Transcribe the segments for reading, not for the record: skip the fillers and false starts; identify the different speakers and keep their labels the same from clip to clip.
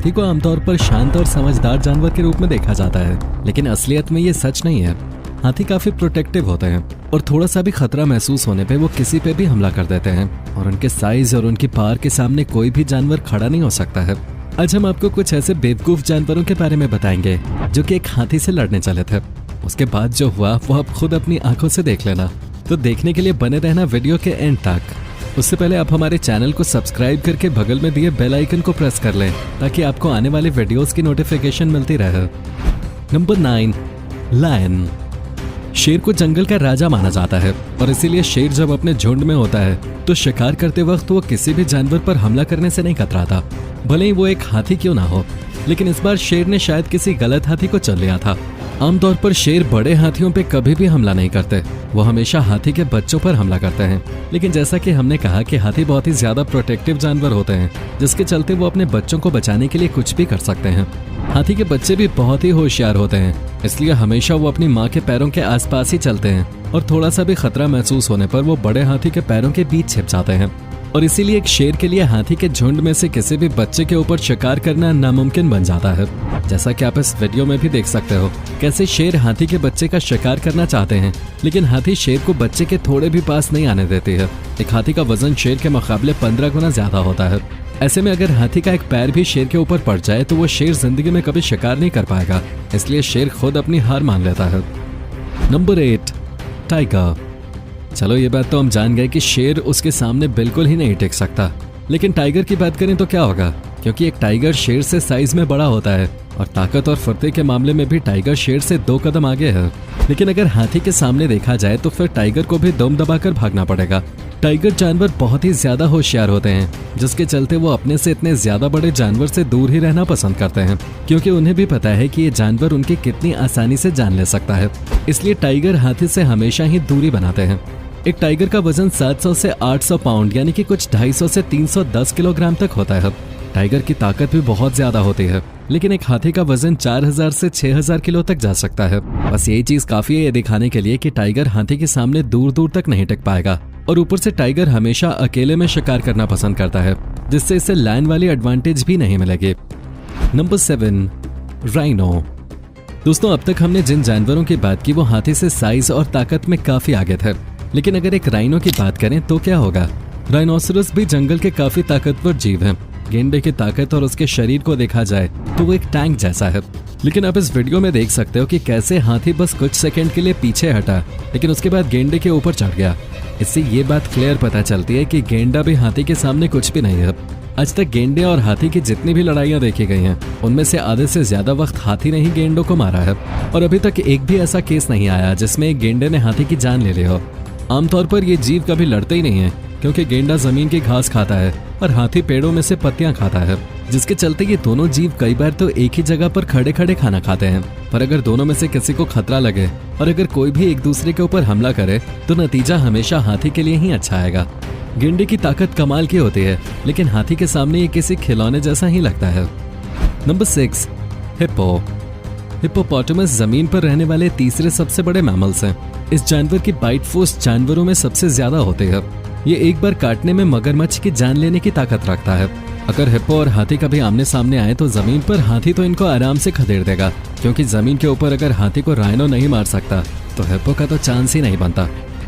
Speaker 1: हाथी को आमतौर पर शांत और समझदार जानवर के रूप में देखा जाता है, लेकिन असलियत में ये सच नहीं है। हाथी काफी प्रोटेक्टिव होते हैं और थोड़ा सा भी खतरा महसूस होने पे वो किसी पे भी हमला कर देते हैं और उनके साइज और उनकी पावर के सामने कोई भी जानवर खड़ा नहीं हो सकता है। आज हम आपको कुछ ऐसे बेवकूफ जानवरों के बारे में बताएंगे जो कि एक हाथी से लड़ने चले थे। उसके बाद जो हुआ वो आप खुद अपनी आंखों से देख लेना। तो देखने के लिए बने रहना वीडियो के एंड तक। उससे पहले आप हमारे चैनल को सब्सक्राइब करके बगल में दिए बेल आइकन को प्रेस कर लें ताकि आपको आने वाले वीडियोस की नोटिफिकेशन मिलती रहे। Number 9, lion. शेर को जंगल का राजा माना जाता है और इसीलिए शेर जब अपने झुंड में होता है तो शिकार करते वक्त वो किसी भी जानवर पर हमला करने से नहीं कतराता, भले ही वो एक हाथी क्यों ना हो। लेकिन इस बार शेर ने शायद किसी गलत हाथी को चल लिया था। आमतौर पर शेर बड़े हाथियों पे कभी भी हमला नहीं करते, वो हमेशा हाथी के बच्चों पर हमला करते हैं। लेकिन जैसा कि हमने कहा कि हाथी बहुत ही ज्यादा प्रोटेक्टिव जानवर होते हैं, जिसके चलते वो अपने बच्चों को बचाने के लिए कुछ भी कर सकते हैं। हाथी के बच्चे भी बहुत ही होशियार होते हैं, इसलिए हमेशा वो अपनी माँ के पैरों के आसपास ही चलते हैं और थोड़ा सा भी खतरा महसूस होने पर वो बड़े हाथी के पैरों के बीच छिप जाते हैं। और इसीलिए एक शेर के लिए हाथी के झुंड में से किसी भी बच्चे के ऊपर शिकार करना नामुमकिन बन जाता है। जैसा कि आप इस वीडियो में भी देख सकते हो कैसे शेर हाथी के बच्चे का शिकार करना चाहते हैं, लेकिन हाथी शेर को बच्चे के थोड़े भी पास नहीं आने देती है। एक हाथी का वजन शेर के मुकाबले 15 गुना ज्यादा होता है। ऐसे में अगर हाथी का एक पैर भी शेर के ऊपर पड़ जाए तो वो शेर जिंदगी में कभी शिकार नहीं कर पाएगा, इसलिए शेर खुद अपनी हार मान लेता है। Number 8, tiger. चलो ये बात तो हम जान गए कि शेर उसके सामने बिल्कुल ही नहीं टिक सकता, लेकिन टाइगर की बात करें तो क्या होगा, क्योंकि एक टाइगर शेर से साइज में बड़ा होता है और ताकत और फुर्ती के मामले में भी टाइगर शेर से 2 कदम आगे है। लेकिन अगर हाथी के सामने देखा जाए तो फिर टाइगर को भी दम दबाकर भागना पड़ेगा। टाइगर जानवर बहुत ही ज्यादा होशियार होते हैं, जिसके चलते वो अपने से इतने ज्यादा बड़े जानवर से दूर ही रहना पसंद करते हैं, क्योंकि उन्हें भी पता है कि ये जानवर उनकी कितनी आसानी से जान ले सकता है। इसलिए टाइगर हाथी से हमेशा ही दूरी बनाते हैं। एक टाइगर का वजन 700 से 800 पाउंड यानी कि कुछ 250 से 310 किलोग्राम तक होता है। टाइगर की ताकत भी बहुत ज्यादा होती है, लेकिन एक हाथी का वजन 4000 से 6000 किलो तक जा सकता है। बस यही चीज काफी है ये दिखाने के लिए कि टाइगर हाथी के सामने दूर दूर तक नहीं टिक पाएगा। और ऊपर से टाइगर हमेशा अकेले में शिकार करना पसंद करता है, जिससे इसे लायन वाली एडवांटेज भी नहीं मिलेगी। Number 7, rhino. दोस्तों, अब तक हमने जिन जानवरों की बात की वो हाथी से साइज और ताकत में काफी आगे थे, लेकिन अगर एक राइनो की बात करें तो क्या होगा। राइनोसरस भी जंगल के काफी ताकतवर जीव है। गेंडे की ताकत और उसके शरीर को देखा जाए तो वो एक टैंक जैसा है। लेकिन आप इस वीडियो में देख सकते हो कि कैसे हाथी बस कुछ सेकंड के लिए पीछे हटा, लेकिन उसके बाद गेंडे के ऊपर चढ़ गया। इससे ये बात क्लियर पता चलती है कि गेंडा भी हाथी के सामने कुछ भी नहीं है। आज तक गेंडे और हाथी की जितनी भी लड़ाइयां देखी गई हैं, उनमें से आधे से ज्यादा वक्त हाथी ने ही गेंडों को मारा है और अभी तक एक भी ऐसा केस नहीं आया जिसमें एक गेंडे ने हाथी की जान ले ली हो। आमतौर पर ये जीव कभी लड़ते ही नहीं है, क्योंकि गेंडा जमीन की घास खाता है और हाथी पेड़ों में से पत्तियां खाता है, जिसके चलते ये दोनों जीव कई बार तो एक ही जगह पर खड़े खड़े खाना खाते हैं। पर अगर दोनों में से किसी को खतरा लगे और अगर कोई भी एक दूसरे के ऊपर हमला करे तो नतीजा हमेशा हाथी के लिए ही अच्छा आएगा। गेंडे की ताकत कमाल की होती है, लेकिन हाथी के सामने ये किसी खिलौने जैसा ही लगता है। Number 6, hippo. हिप्पोपोटामस जमीन पर रहने वाले तीसरे सबसे बड़े मैमल्स हैं। इस जानवर की बाइट फोर्स जानवरों में सबसे ज्यादा होती है। ये एक बार काटने में मगरमच्छ की जान लेने की ताकत रखता है। अगर हिप्पो और हाथी कभी आमने सामने आए तो जमीन पर हाथी तो इनको आराम से खदेड़ देगा, क्योंकि जमीन के ऊपर अगर हाथी को राइनो नहीं मार सकता तो हिप्पो का तो चांस ही नहीं बनता।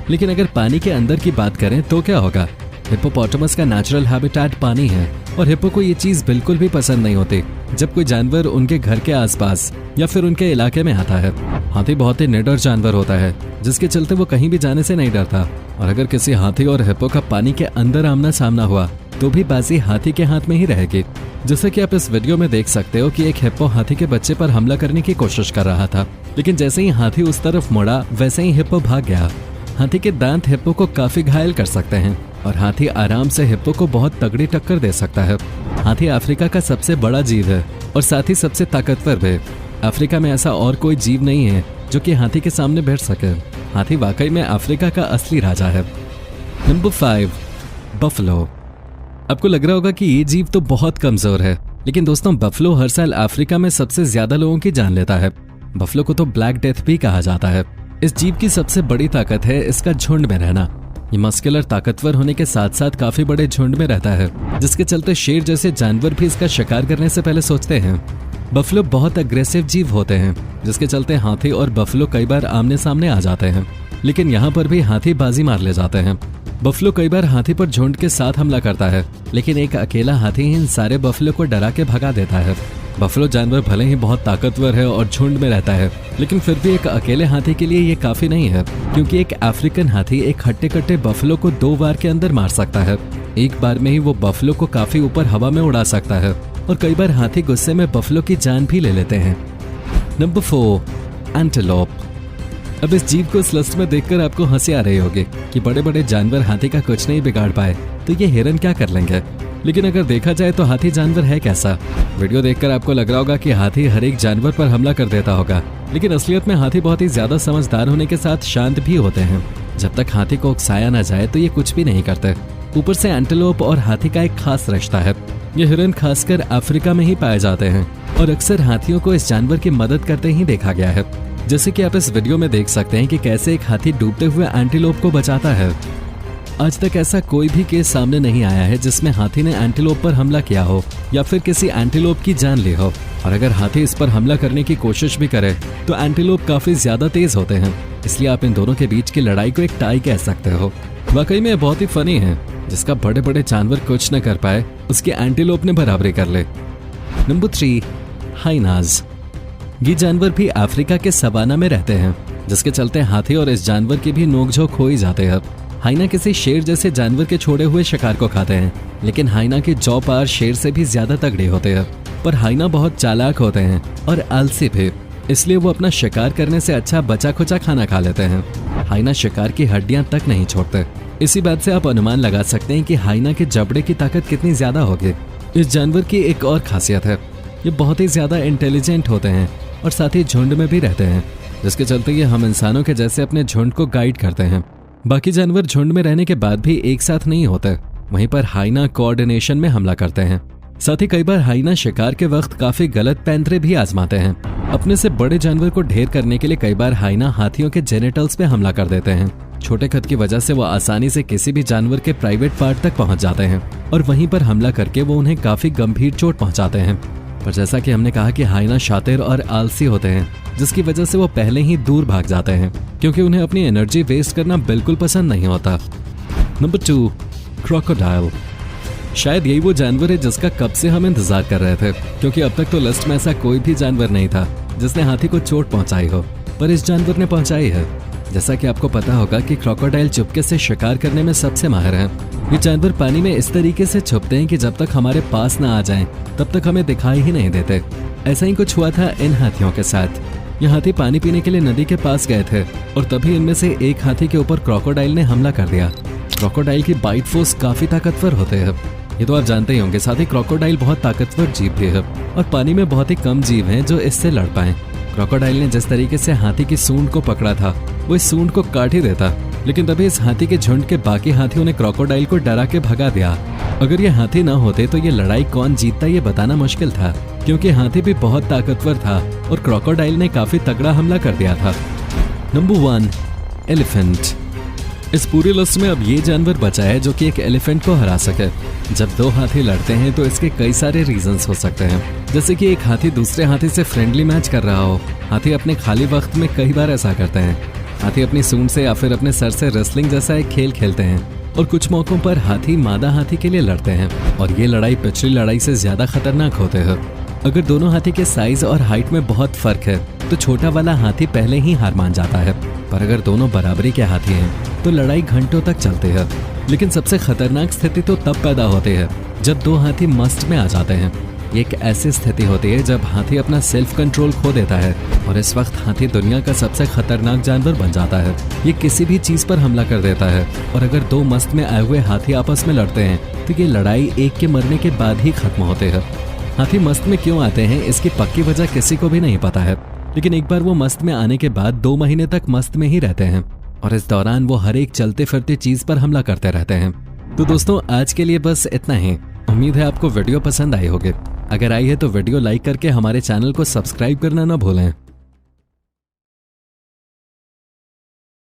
Speaker 1: लेकिन अगर पानी के अंदर की बात करें तो क्या होगा। हिप्पोपोटामस का नेचुरल हैबिटेट पानी है और हिप्पो को ये चीज बिल्कुल भी पसंद नहीं होती जब कोई जानवर उनके घर के आसपास या फिर उनके इलाके में आता है। हाथी बहुत ही निडर जानवर होता है, जिसके चलते वो कहीं भी जाने से नहीं डरता और अगर किसी हाथी और हिप्पो का पानी के अंदर आमना सामना हुआ तो भी बाजी हाथी के हाथ में ही रहेगी। जैसे कि आप इस वीडियो में देख सकते हो कि एक हिप्पो हाथी के बच्चे पर हमला करने की कोशिश कर रहा था, लेकिन जैसे ही हाथी उस तरफ मुड़ा वैसे ही हिप्पो भाग गया। हाथी के दांत हिप्पो को काफी घायल कर सकते हैं और हाथी आराम से हिप्पो को बहुत तगड़ी टक्कर दे सकता है। हाथी अफ्रीका का सबसे बड़ा जीव है और साथ ही सबसे ताकतवर भी। अफ्रीका में ऐसा और कोई जीव नहीं है जो कि हाथी के सामने बैठ सके। हाथी वाकई में अफ्रीका का असली राजा है। Number 5, buffalo. आपको लग रहा होगा कि ये जीव तो बहुत कमजोर है, लेकिन दोस्तों बफलो हर साल अफ्रीका में सबसे ज्यादा लोगों की जान लेता है। बफलो को तो ब्लैक डेथ भी कहा जाता है। इस जीव की सबसे बड़ी ताकत है इसका झुंड में रहना। ये मस्कुलर ताकतवर होने के साथ साथ काफी बड़े झुंड में रहता है, जिसके चलते शेर जैसे जानवर भी इसका शिकार करने से पहले सोचते हैं। बफलो बहुत अग्रेसिव जीव होते हैं, जिसके चलते हाथी और बफलो कई बार आमने सामने आ जाते हैं, लेकिन यहाँ पर भी हाथी बाजी मार ले जाते हैं। बफलो कई बार हाथी पर झुंड के साथ हमला करता है, लेकिन एक अकेला हाथी इन सारे बफलो को डरा के भगा देता है। बफलो जानवर भले ही बहुत ताकतवर है और झुंड में रहता है, लेकिन फिर भी एक अकेले हाथी के लिए ये काफी नहीं है, क्योंकि एक अफ्रीकन हाथी एक हट्टे कट्टे बफलो को 2 बार के अंदर मार सकता है। एक बार में ही वो बफलो को काफी ऊपर हवा में उड़ा सकता है, और कई बार हाथी गुस्से में बफलो की जान भी ले लेते हैं। Number 4, antelope. अब इस जीव को इस लिस्ट में देखकर आपको हंसी आ रही होगी कि बड़े बड़े जानवर हाथी का कुछ नहीं बिगाड़ पाए तो ये हिरन क्या कर लेंगे। लेकिन अगर देखा जाए तो हाथी जानवर है कैसा। वीडियो देखकर आपको लग रहा होगा कि हाथी हर एक जानवर पर हमला कर देता होगा, लेकिन असलियत में हाथी बहुत ही ज्यादा समझदार होने के साथ शांत भी होते हैं। जब तक हाथी को उकसाया ना जाए तो ये कुछ भी नहीं करते। ऊपर से एंटीलोप और हाथी का एक खास रिश्ता है। ये हिरन खासकर अफ्रीका में ही पाए जाते हैं और अक्सर हाथियों को इस जानवर की मदद करते ही देखा गया है। जैसे कि आप इस वीडियो में देख सकते हैं कि कैसे एक हाथी डूबते हुए एंटीलोप को बचाता है। आज तक ऐसा कोई भी केस सामने नहीं आया है जिसमें हाथी ने एंटीलोप पर हमला किया हो या फिर किसी एंटीलोप की जान ली हो। और अगर हाथी इस पर हमला करने की कोशिश भी करे तो एंटीलोप काफी ज्यादा तेज होते हैं, इसलिए आप इन दोनों के बीच की लड़ाई को एक टाई कह सकते हो। वाकई में बहुत ही फनी है, जिसका बड़े बड़े जानवर कुछ न कर पाए उसके एंटीलोप ने बराबरी कर ले। Number 3, hyenas. ये जानवर भी अफ्रीका के सवाना में रहते हैं, जिसके चलते हाथी और इस जानवर की भी नोकझोंक हो ही जाते हैं। हाइना किसी शेर जैसे जानवर के छोड़े हुए शिकार को खाते हैं, लेकिन हाइना के जौ पार शेर से भी ज्यादा तगड़े होते हैं। पर हाइना बहुत चालाक होते हैं और आलसी भी, इसलिए वो अपना शिकार करने से अच्छा बचा खुचा खाना खा लेते हैं। हाइना शिकार की हड्डियां तक नहीं छोड़ते। इसी बात से आप अनुमान लगा सकते हैं कि हाइना के जबड़े की ताकत कितनी ज्यादा होगी। इस जानवर की एक और खासियत है, ये बहुत ही ज्यादा इंटेलिजेंट होते हैं और साथ ही झुंड में भी रहते हैं, जिसके चलते ये हम इंसानों के जैसे अपने झुंड को गाइड करते हैं। बाकी जानवर झुंड में रहने के बाद भी एक साथ नहीं होते, वहीं पर हाइना कोऑर्डिनेशन में हमला करते हैं। साथ ही कई बार हाइना शिकार के वक्त काफी गलत पैंतरे भी आजमाते हैं। अपने से बड़े जानवर को ढेर करने के लिए कई बार हाइना हाथियों के जेनिटल्स पे हमला कर देते हैं। छोटे कद की वजह से वो आसानी से किसी भी जानवर के प्राइवेट पार्ट तक पहुंच जाते हैं और वहीं पर हमला करके वो उन्हें काफी गंभीर चोट पहुंचाते हैं। पर जैसा कि हमने कहा कि हाइना शातिर और आलसी होते हैं, जिसकी वजह से वो पहले ही दूर भाग जाते हैं, क्योंकि उन्हें अपनी एनर्जी वेस्ट करना बिल्कुल पसंद नहीं होता। Number 2, crocodile. शायद यही वो जानवर है जिसका कब से हम इंतजार कर रहे थे, क्योंकि अब तक तो लिस्ट में ऐसा कोई भी जानवर नहीं था जिसने हाथी को चोट पहुंचाई हो, पर इस जानवर ने पहुंचाई है। जैसा कि आपको पता होगा कि क्रोकोडाइल चुपके से शिकार करने में सबसे माहिर हैं। ये जानवर पानी में इस तरीके से छुपते हैं कि जब तक हमारे पास ना आ जाएं, तब तक हमें दिखाई ही नहीं देते। ऐसा ही कुछ हुआ था इन हाथियों के साथ। ये हाथी पानी पीने के लिए नदी के पास गए थे और तभी इनमें से एक हाथी के ऊपर क्रोकोडाइल ने हमला कर दिया। क्रोकोडाइल की बाइट फोर्स काफी ताकतवर होते हैं, ये तो आप जानते ही होंगे। साथ ही क्रोकोडाइल बहुत ताकतवर जीव भी है और पानी में बहुत ही कम जीव हैं जो इससे लड़ पाएं। क्रोकोडाइल ने जिस तरीके से हाथी की सूंड को पकड़ा था, वो इस सूंड को काट ही देता, लेकिन तभी इस हाथी के झुंड के बाकी हाथियों ने क्रोकोडाइल को डरा के भगा दिया। अगर ये हाथी ना होते तो ये लड़ाई कौन जीतता ये बताना मुश्किल था, क्योंकि हाथी भी बहुत ताकतवर था और क्रोकोडाइल ने काफी तगड़ा हमला कर दिया था। Number 1, elephant. इस पूरी लिस्ट में अब ये जानवर बचा है जो कि एक एलिफेंट को हरा सके। जब दो हाथी लड़ते हैं तो इसके कई सारे रीजंस हो सकते हैं, जैसे कि एक हाथी दूसरे हाथी से फ्रेंडली मैच कर रहा हो। हाथी अपने खाली वक्त में कई बार ऐसा करते हैं। हाथी अपनी सूंड से या फिर अपने सर से रेसलिंग जैसा एक खेल खेलते हैं और कुछ मौकों पर हाथी मादा हाथी के लिए लड़ते हैं और ये लड़ाई पिछली लड़ाई से ज्यादा खतरनाक होते हैं। अगर दोनों हाथी के साइज और हाइट में बहुत फर्क है तो छोटा वाला हाथी पहले ही हार मान जाता है, पर अगर दोनों बराबरी के हाथी हैं तो लड़ाई घंटों तक चलती है। लेकिन सबसे खतरनाक स्थिति तो तब पैदा होती है जब दो हाथी मस्ट में आ जाते हैं। ये एक ऐसी स्थिति होती है जब हाथी अपना सेल्फ कंट्रोल खो देता है और इस वक्त हाथी दुनिया का सबसे खतरनाक जानवर बन जाता है। ये किसी भी चीज पर हमला कर देता है और अगर दो मस्त में आए हुए हाथी आपस में लड़ते हैं तो ये लड़ाई एक के मरने के बाद ही खत्म होती है। हाथी मस्त में क्यों आते हैं इसकी पक्की वजह किसी को भी नहीं पता है, लेकिन एक बार वो मस्त में आने के बाद 2 महीने तक मस्त में ही रहते हैं और इस दौरान वो हर एक चलते फिरते चीज पर हमला करते रहते हैं। तो दोस्तों आज के लिए बस इतना ही। उम्मीद है आपको वीडियो पसंद आई होगी। अगर आई है तो वीडियो लाइक करके हमारे चैनल को सब्सक्राइब करना ना भूलें।